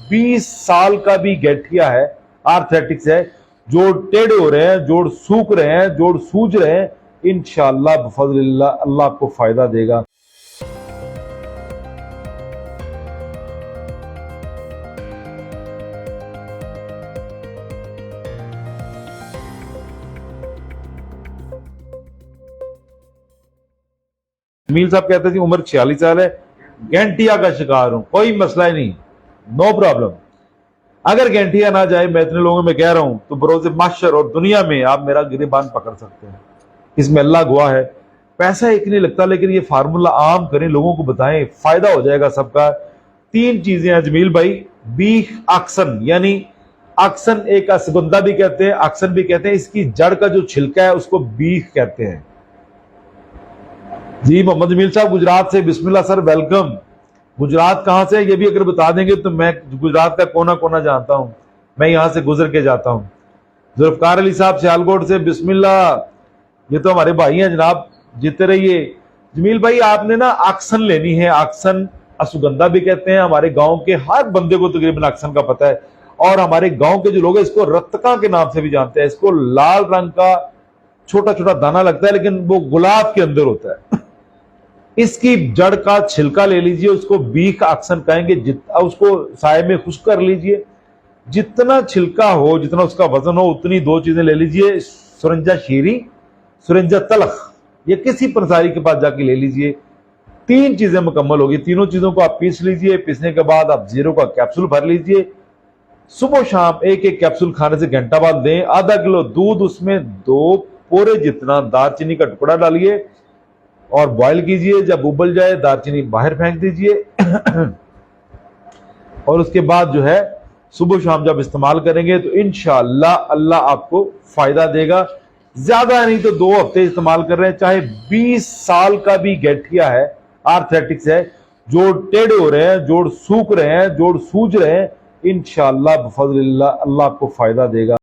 20 साल का भी गठिया है, आर्थराइटिस है, जोड़ टेढ़े हो रहे हैं, जोड़ सूख रहे हैं, जोड़ सूज रहे हैं, इंशाअल्लाह बफज़लिल्लाह अल्लाह आपको फायदा देगा। जमील साहब कहते थे उम्र 46 साल है, गैंटिया का शिकार हूं, कोई मसला ही नहीं, नो प्रॉब्लम। अगर गैंटिया ना जाए, मैं इतने लोगों में कह रहा हूं, तो बरोज़े माशर और दुनिया में आप मेरा गिरेबान पकड़ सकते हैं। इसमें अल्लाह गवाह है, पैसा एक नहीं लगता, लेकिन ये फार्मूला आम करें, लोगों को बताएं, फायदा हो जाएगा सबका। 3 चीजें हैं जमील भाई। बीख आक्सन, यानी आक्सन एक असगुंदा भी कहते हैं, आक्सन भी कहते हैं, इसकी जड़ का जो छिलका है उसको बीख कहते हैं। जी मोहम्मद जमील साहब गुजरात से, बिस्मिल्लाह सर, वेलकम। गुजरात कहां से ये भी अगर बता देंगे तो मैं गुजरात का कोना कोना जानता हूं, मैं यहां से गुजर के जाता हूं। जुल्फकार अली साहब सियालकोट से, बिस्मिल्लाह, ये तो हमारे भाई हैं जनाब, जीते रहिए। जमील भाई आपने ना आक्सन लेनी है, आक्सन असुगंधा भी कहते हैं, हमारे गांव के हर बंदे को तकरीबन आक्सन का पता है, और हमारे गांव के जो लोग हैं इसको रत्तका के नाम से भी जानते हैं। इसको लाल रंग का छोटा छोटा दाना लगता है, लेकिन वो गुलाब के अंदर होता है। इसकी जड़ का छिलका ले लीजिए, उसको बीख आक्सन कहेंगे, उसको साए में खुश्क कर लीजिए, जितना छिलका हो, जितना उसका वजन हो, उतनी 2 चीजें ले लीजिए, सुरंजा शीरी, सुरंजा तलख, या किसी पंसारी के पास जाके ले लीजिए। 3 चीजें मुकम्मल होगी, तीनों चीजों को आप पीस लीजिए। पीसने के बाद आप 0 का कैप्सूल भर लीजिए, सुबह शाम एक एक कैप्सूल खाने से घंटा बाद दें। आधा किलो दूध, उसमें 2 पोरे जितना दालचीनी का टुकड़ा डालिए और बॉईल कीजिए। जब उबल जाए दालचीनी बाहर फेंक दीजिए और उसके बाद जो है सुबह शाम जब इस्तेमाल करेंगे तो इंशाअल्लाह अल्लाह आपको फायदा देगा। ज्यादा नहीं तो 2 हफ्ते इस्तेमाल कर रहे हैं, चाहे 20 साल का भी गठिया है, आर्थराइटिस है, जोड़ टेढ़े हो रहे हैं, जोड़ सूख रहे हैं, जोड़ सूज रहे हैं, इंशाअल्लाह बफज़लिल्लाह अल्लाह आपको फायदा देगा।